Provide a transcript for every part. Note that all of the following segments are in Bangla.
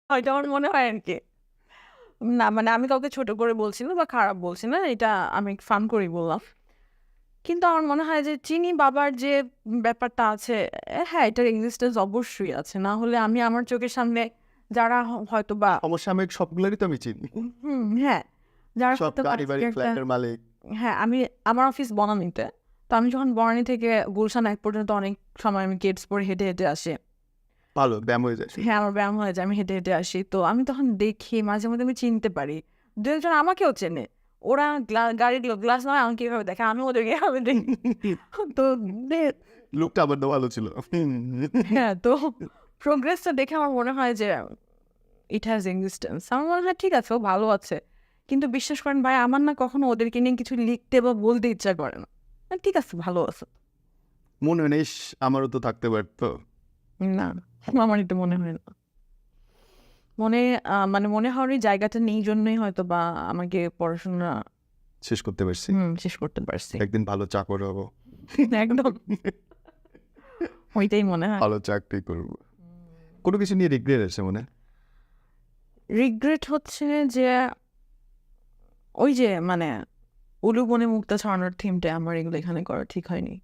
হয়তো আমার মনে হয় আর কি। না মানে আমি কাউকে ছোট করে বলছি না বা খারাপ বলছি না। এটা আমি ফান করেই বললাম। কিন্তু আমার মনে হয় যে চিনি বাবার যে ব্যাপারটা আছে, হ্যাঁ, এটার এক্সিস্টেন্স অবশ্যই আছে। না হলে আমি আমার চোখের সামনে যারা হয়তোবা সমসাময়িক সবগুলোরই তো আমি চিনি। হ্যাঁ, যারা সব হয়তোবা গাড়ি বাড়ি, আজকে একটা ফ্ল্যাটের মালিক। হ্যাঁ, আমার অফিস বনানীতে। তো আমি যখন বনানী থেকে গুলশান এক পর্যন্ত অনেক সময় আমি গেটস পরে হেঁটে, হেঁটে আসি। ভালো ব্যায়াম হয়ে যায়। হ্যাঁ, আমার ব্যায়াম হয়ে যায়। আমি হেঁটে, হেঁটে আসি। তো আমি তখন দেখি মাঝে মধ্যে আমি চিনতে পারি। ২-১ জন আমাকেও চেনে। ওরা গাড়ির গ্লাস নামায় আমাকে এভাবে দেখে। আমি ওদেরকে এভাবে দেখি। তো দে লোকটা আবার তো ভালো ছিল। হ্যাঁ, তো প্রোগ্রেসটা দেখে আমার মনে হয় যে ইট হ্যাজ এক্সিস্টেন্স। আমার মনে হয় ঠিক আছে, ও ভালো আছে। কিন্তু বিশ্বাস করেন ভাই, আমার না কখনো ওদেরকে নিয়ে কিছু লিখতে বা বলতে ইচ্ছা করে না। ঠিক আছে, ভালো আছে। মনে হয় না, ইস আমারও তো থাকতে পারতো। না, আমার এটা মনে হয় না। মনে মানে মনে হওয়ার ওই জায়গাটা নেই জন্যই হয়তো বা আমাকে পড়াশোনা শেষ করতে পারছি। শেষ করতে পারছি। একদিন ভালো চাকর হবো, একদম ওইটাই মনে হয়। ভালো চাকরি করবো। কোনো কিছু নিয়ে রিগ্রেট আছে মনে? রিগ্রেট হচ্ছে যে ওই যে মানে উলু বনে মুক্তা ছড়ানোর থিমটা আমার এগুলো এখানে করা ঠিক হয়নি।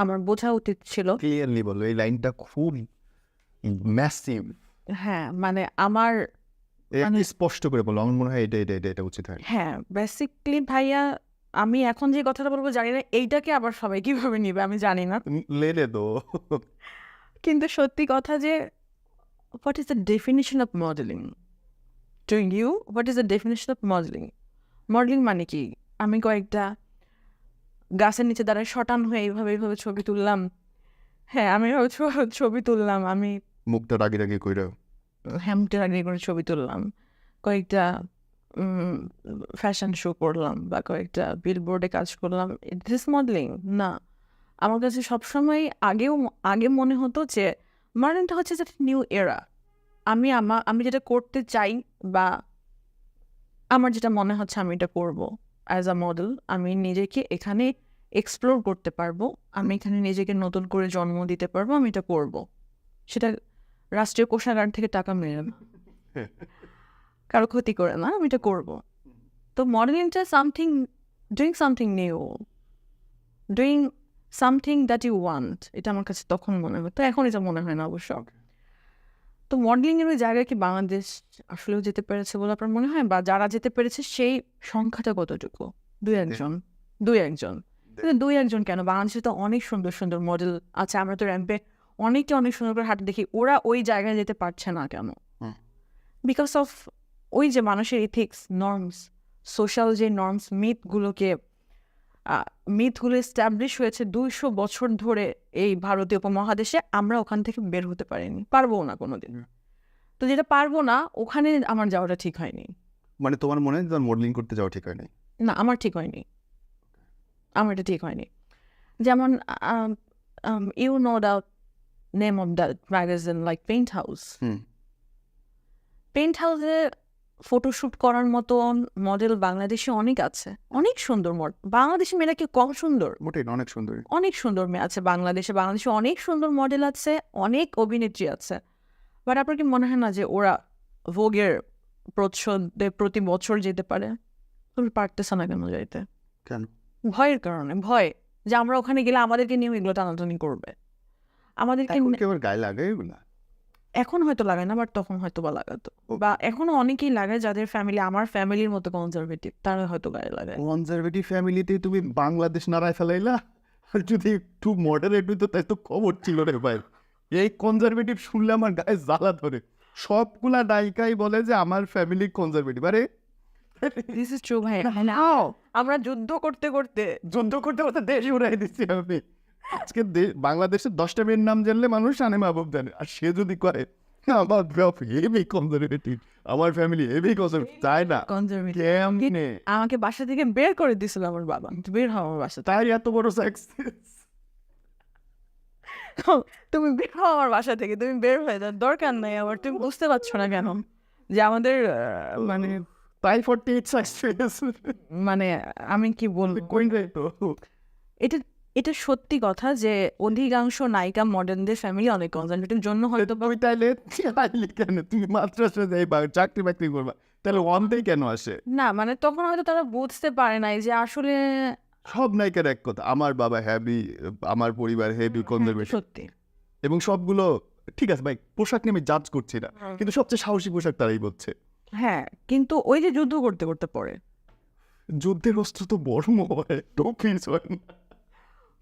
আমার বোঝা উচিত ছিল। ক্লিয়ারলি বলো, এই লাইনটা খুব ম্যাসিভ। হ্যাঁ, মানে আমার মানে স্পষ্ট করে বলো, আমার মনে হয় এটা এটা এটা এটা উচিত হয়। হ্যাঁ, বেসিকলি ভাইয়া, আমি এখন যে কথাটা বলবো জানি না এইটাকে আবার সবাই কিভাবে নিবে আমি জানি না। লেনে তো কিন্তু সত্যি কথা যে what is the definition of modelling to you? What is the definition of modelling? Modelling মানে কি? আমি কয়েকটা গাছের নিচে দাঁড়ায় শটান হয়ে এইভাবে এইভাবে ছবি তুললাম। হ্যাঁ, আমি এভাবে ছবি তুললাম। আমি মুখটা রাগি রাগি কইরা হ্যামটের আগে করে ছবি তুললাম। কয়েকটা ফ্যাশন শো করলাম বা কয়েকটা বিলবোর্ডে কাজ করলাম। দিস মডেলিং না। আমার কাছে সবসময় আগে মনে হতো যে মডেলিংটা হচ্ছে যে নিউ এরা। আমি যেটা করতে চাই বা আমার যেটা মনে হচ্ছে আমি এটা করব অ্যাজ আ মডেল। আমি নিজেকে এখানে এক্সপ্লোর করতে পারবো। আমি এখানে নিজেকে নতুন করে জন্ম দিতে পারবো। আমি এটা করব। সেটা রাষ্ট্রীয় কোষাগার থেকে টাকা মেরে না, কারো ক্ষতি করে না। আমি এটা করব। তো মডেলিংটা something, doing something new, doing something that you want, এটা আমার কাছে তখন মনে হতো। এখন এটা মনে হয় না অবশ্য। তো মডেলিং এর ওই জায়গায় কি বাংলাদেশ আসলেও যেতে পেরেছে বলে আপনার মনে হয়? বা যারা যেতে পেরেছে সেই সংখ্যাটা কতটুকু? ২-১ জন। ২-১ জন। কিন্তু ২-১ জন কেন? বাংলাদেশে তো অনেক সুন্দর, সুন্দর মডেল আছে। আমরা তো র্যাম্পে অনেকে অনেক সুন্দর করে হাঁটতে দেখি। ওরা ওই জায়গায় যেতে পারছে না কেন? বিকজ অফ ওই যে মানুষের ইথিক্স, নর্মস, সোশ্যাল যে নর্মস, মিথগুলো এস্টাবলিশ হয়েছে ২০০ বছর ধরে এই ভারতীয় উপমহাদেশে। আমরা ওখান থেকে বের হতে পারিনি, পারবো না কোনোদিন। তো যেটা পারবো না, ওখানে আমার যাওয়াটা ঠিক হয়নি। মানে তোমার মনে হয় তোমার মডেলিং করতে যাওয়া ঠিক হয় নাই? না, আমার ঠিক হয়নি। আমার এটা ঠিক হয়নি। যেমন you know the name of the magazine like Paint House. Paint হাউসে ফটোশ্যুট করার মতন মডেল বাংলাদেশে অনেক আছে। অনেক সুন্দর বাংলাদেশি মেয়েরা কি কম সুন্দর? মোটেই না, অনেক সুন্দর। অনেক সুন্দর মেয়ে আছে বাংলাদেশে। বাংলাদেশে অনেক সুন্দর মডেল আছে, অনেক অভিনেত্রী আছে। বাট আপনার কি মনে হয় না যে ওরা ভোগের প্রচ্ছদে প্রতি বছর যেতে পারে? তুমি পারতেছে না কেন যাইতে? কেন? ভয়ের কারণে। ভয় যে আমরা ওখানে গেলে আমাদেরকে নিয়েও এগুলো টানাটানি করবে। আমাদেরকে এখন কি আবার গায়ে লাগে এগুলা? এখন হয়তো লাগায় না, বাট তখন হয়তো বা লাগাতো। বা এখনো অনেকেই লাগায় যাদের ফ্যামিলি আমার ফ্যামিলির মতো কনজারভেটিভ, তারা হয়তো গায়ে লাগায়। কনজারভেটিভ ফ্যামিলিতে তুমি বাংলাদেশ নাড়ায় ফেলাইলা, আর যদি একটু মডারেট হইতো তাই তো খবর ছিল রে ভাই। এই কনজারভেটিভ শুনলে আমার গায়ে জ্বালা ধরে। সবগুলা নায়িকাই বলে যে আমার ফ্যামিলি কনজারভেটিভ। আরে দিস ইজ ট্রু ভাই। আমরা যুদ্ধ করতে করতে দেশ উড়াই দিচ্ছি আমি। আজকে বাংলাদেশের 10টা মেয়ের নাম জানলে মানুষ আনে মাহবুব জানে, আর সে যদি করে আমার বাপ হেভি কনজারভেটিভ, আমার ফ্যামিলি হেভি কনজারভেটিভ, তাই না? কনজারভেটিভ। কেমনে আমাকে বাসা থেকে বের করে দিছিল আমার বাবা। বের হও আমার বাসা থেকে। তাই এত বড় সাকসেস? তুমি বের হও আমার বাসা থেকে। তুমি বের হয়ে যাও, দরকার নাই আমার। তুমি বুঝতে পারছো না কেন যে আমাদের মানে তাই 48 সাকসেস মানে আমি কি বলবো, কই রে তো এটা এটা সত্যি কথা যে অধিকাংশ নায়িকা মডার্নদের ফ্যামিলি অনেক কনজারভেটিভ জন্য হয়তো বা তুমি তাইলে চাইলে কেন তুমি মাদ্রাসা যাইবা চাকরি বাকরি করবা তাহলে ওয়ানতেই কেন আসে? না মানে তখন হয়তো তারা বুঝতে পারে নাই যে আসলে সব নায়িকার এক কথা, আমার বাবা হ্যাভি, আমার পরিবার হেভি কনজারভেটিভ, সত্যি এবং সবগুলো ঠিক আছে ভাই, পোশাক নিয়ে আমি জাজ করছি না, কিন্তু সবচেয়ে সাহসী পোশাক তারাই বলছে। হ্যাঁ কিন্তু ওই যে যুদ্ধ করতে করতে পরে যুদ্ধের অস্ত্র তো বড় হয়, টোপিস হয় না।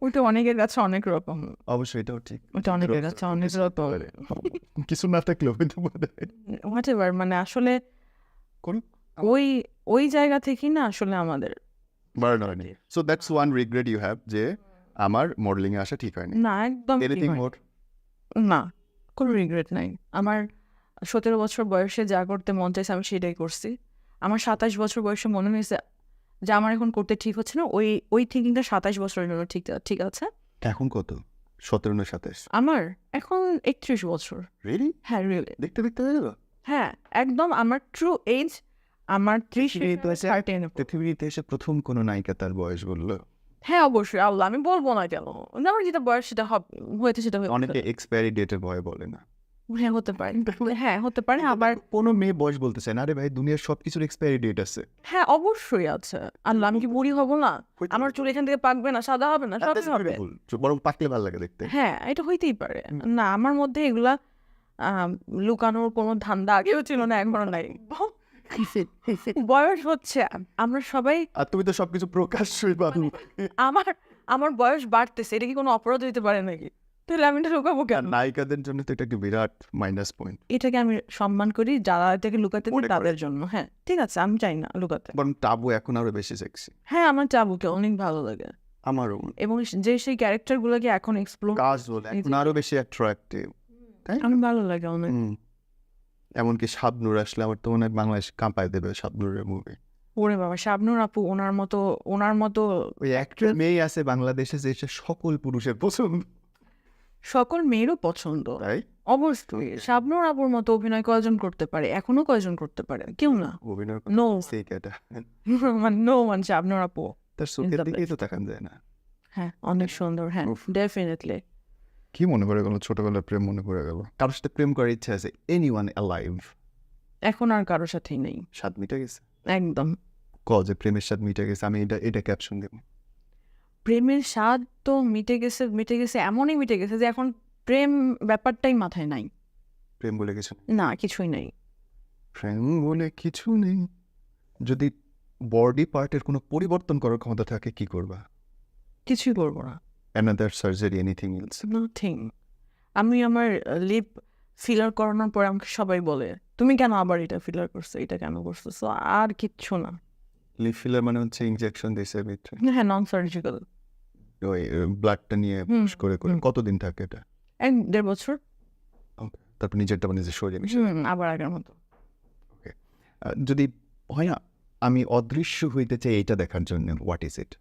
ওইটা অনেকের কাছে অনেক রকম, অবশ্যই এটাও ঠিক, ওইটা অনেকের কাছে অনেক রকম কিছু না থাকলেও হইতে পারে। হোয়াটএভার, মানে আসলে কোন- ওই ওই জায়গা থেকেই না আসলে আমাদের বার্ন হয়নি। So that's one regret you have, যে আমার মডেলিং এ আসা ঠিক হয়নি। না একদম ঠিক এনিথিং হয়নি। মোর? না কোনো রিগ্রেট নাই। আমার 17 বছর বয়সে যা করতে মন চাইছে আমি সেটাই করছি। আমার 27 বছর বয়সে মনে হয়েছে যে আমার এখন করতে ঠিক হচ্ছে না, ওই থিঙ্কিংটা 27 বছরের জন্য ঠিক আছে। এখন কত? 17 না 27? আমার এখন 31 বছর। রিয়েলি? হ্যাঁ রিয়েলি, দেখতে দেখতে হয়ে গেল? হ্যাঁ একদম আমার ট্রু এজ আমার 30 পৃথিবীতে এসে প্রথম কোন নায়িকা তার বয়স বললো। হ্যাঁ অবশ্যই আল্লাহ, আমি বলবো না কেন, আমার যেটা বয়স সেটা হয়েছে সেটা অনেকে এক্সপায়ারি ডেটের ভয়ে বলে না। হ্যাঁ হতে পারে, হ্যাঁ হতে পারে আবার কোনো মেয়ে বয়স বলতে চায় না, আরে ভাই দুনিয়ার সবকিছুর এক্সপায়ারি ডেট আছে। হ্যাঁ অবশ্যই আছে। আল্লাহ আমি কি বুড়ি হব না? আমার চুল এখান থেকে পাকবে না, সাদা হবে না, সবই হবে। বরং পাকলে ভালো লাগে দেখতে। হ্যাঁ এটা হইতেই পারে। না আমার মধ্যে এগুলা লুকানোর কোনো ধান্দা আগেও ছিল না, এখনো নাই। বয়স হচ্ছে, আমরা সবাই আর তুমি তো সবকিছু প্রকাশ্যই পারো। আমার আমার বয়স বাড়তেছে, এটা কি কোনো অপরাধ হইতে পারে নাকি? তাহলে আমি এটা লুকাবো কেন? নায়িকাদের জন্য তো এটা একটা বিরাট মাইনাস পয়েন্ট। এটাকে আমি সম্মান করি, যারা এটাকে লুকাতে চায় মনে করে। তাদের জন্য। হ্যাঁ ঠিক আছে, আমি চাই না লুকাতে। বরং টাবু এখন আরো বেশি সেক্সি। হ্যাঁ আমার চাবুকে অনেক ভালো লাগে, আমারও এবং যে সেই ক্যারেক্টার গুলোকে এখন এক্সপ্লোর কাজ বলে এখন আরো বেশি অ্যাট্রাক্টিভ। আমার ভালো লাগে অনেক। এমনকি শাবনূর আসলে আমার তো মনে হয় বাংলাদেশ কাঁপায় দেবে শাবনূরের মুভি। ওরে বাবা, শাবনূর আপু ওনার মতো ওই একটা মেয়ে আছে বাংলাদেশে যে সে সকল পুরুষের পছন্দ। সকল মেয়েরও পছন্দ। তাই অবশ্যই শাবনূর আপুর মতো অভিনয় কয়জন করতে পারে, এখনো কয়জন করতে পারে? কেউ না। অভিনয় নো এটা মানে নো মানে শাবনূর আপু। তার চোখের the দিকেই তো তাকান যায় না। হ্যাঁ অনেক সুন্দর, হ্যাঁ ডেফিনেটলি। কি মনে পড়ে গেল? ছোটবেলার প্রেম মনে পড়ে গেল। কারোর সাথে প্রেম করার ইচ্ছা আছে? Anyone alive? এখন আর কারোর সাথেই নেই স্বাদ মিটে গেছে? একদম। যে প্রেমের স্বাদ মিটে গেছে, আমি এটা ক্যাপশন দেব। প্রেমের স্বাদ তো মিটে গেছে এমনই মিটে গেছে যে এখন প্রেম ব্যাপারটাই মাথায় নাই। প্রেম বলে কিছু নেই। না কিছুই নাই। প্রেম বলে কিছু নেই। যদি বডি পার্টের কোনো পরিবর্তন করার ক্ষমতা থাকে কি করবা? কিছুই করবো না। Another surgery, anything else? Nothing. আমি আমার লিপ ফিলার করানোর পরে আমাকে সবাই বলে তুমি কেন আবার এটা ফিলার করছো, এটা কেন করছো, সো আর কিচ্ছু না। লিপ ফিলার মানে হচ্ছে ইনজেকশন দিছে ভিতরে, হ্যাঁ নন সার্জিক্যাল। ওই ব্লাডটা নিয়ে পুশ করে করে। কতদিন থাকে এটা? 1-1.5 বছর। তারপর নিজেরটা মানে নিজে সরিয়ে নিছে। আবার আগের মতো। যদি হয় না আমি অদৃশ্য হইতে চাই এইটা দেখার জন্য, হোয়াট ইজ ইট?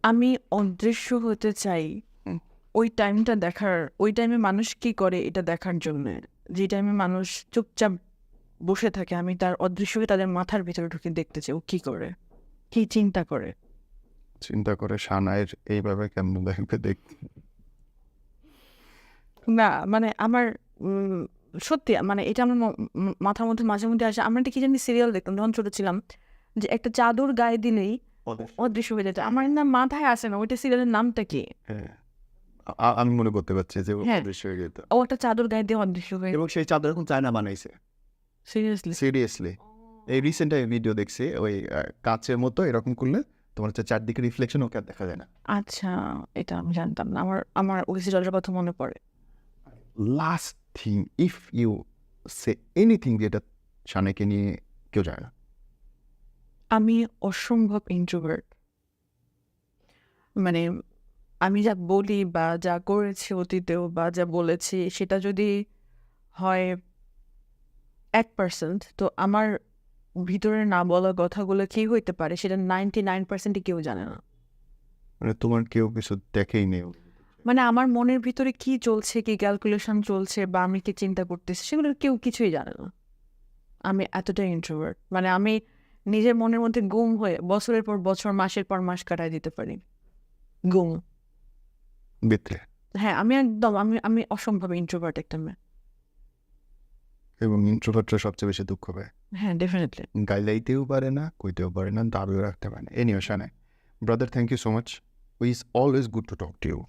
আমি অদৃশ্য হতে চাই ওই টাইমটা দেখার, ওই টাইমে মানুষ কি করে এটা দেখার জন্য। যে টাইমে মানুষ চুপচাপ বসে থাকে আমি তার অদৃশ্যকে তাদের মাথার ভিতরে ঢুকে দেখতে চাই, ও কি করে, কি চিন্তা করে। চিন্তা করে সানায়ের এইভাবে কেমন দেখবে দেখতে। না মানে আমার সত্যি মানে এটা আমার মাথার মধ্যে মাঝে মধ্যে আসে। আমরা একটা কি জানি সিরিয়াল দেখতাম যখন ছোট ছিলাম, যে একটা চাদর গায়ে দিলেই অদৃশ্য হয়ে যেত। আমার না মাথায় আসে না ওইটা সিরিয়ালের নামটা কি। হ্যাঁ আমি মনে করতে পারছি যে হ্যাঁ। অদৃশ্য হয়ে যেত। ও একটা চাদর গায়ে দিয়ে অদৃশ্য হয়ে, এবং সেই চাদর এখন চায়না বানাইছে। সিরিয়াসলি সিরিয়াসলি এই রিসেন্ট ভিডিও দেখছি, ওই কাচের মতো এরকম করলে তোমার হচ্ছে চারদিকে রিফ্লেকশন, ওকে আর দেখা যায় না। আচ্ছা এটা আমি জানতাম না। আমার ওই সিরিয়ালটার কথা মনে পড়ে। Last thing, if you say anything যেটা সানাইকে নিয়ে কেউ জানে না। আমি অসম্ভব ইন্ট্রোভার্ট। মানে আমি যা বলি বা যা করেছি অতীতেও বা যা বলেছি সেটা যদি হয় 1%, তো আমার ভিতরে না বলা কথাগুলো কি হইতে পারে সেটা 99% কেউ জানে না। মানে তোমার কেউ কিছু দেখেই নেই। মানে আমার মনের ভিতরে কি চলছে, কি ক্যালকুলেশন চলছে বা আমি কি চিন্তা করতেছি সেগুলো কেউ কিছুই জানে না। আমি এতটাই ইন্ট্রোভার্ট, মানে আমি নিজের মনের মধ্যে গুম হয়ে বছরের পর বছর মাসের পর মাস কাটায় দিতে পারি। গুম। ভিতরে হ্যাঁ, আমি একদম আমি অসম্ভব ইন্ট্রোভার্ট একটা মেয়ে। এবং ইন্ট্রোভার্টরা সবচেয়ে বেশি দুঃখ পায়, হ্যাঁ, ডেফিনিটলি। গাইলাইতেও পারে না, কইতেও পারে না, দাবিও রাখতে পারে না। এনিও শানে brother, thank you so much, is always good to talk to you.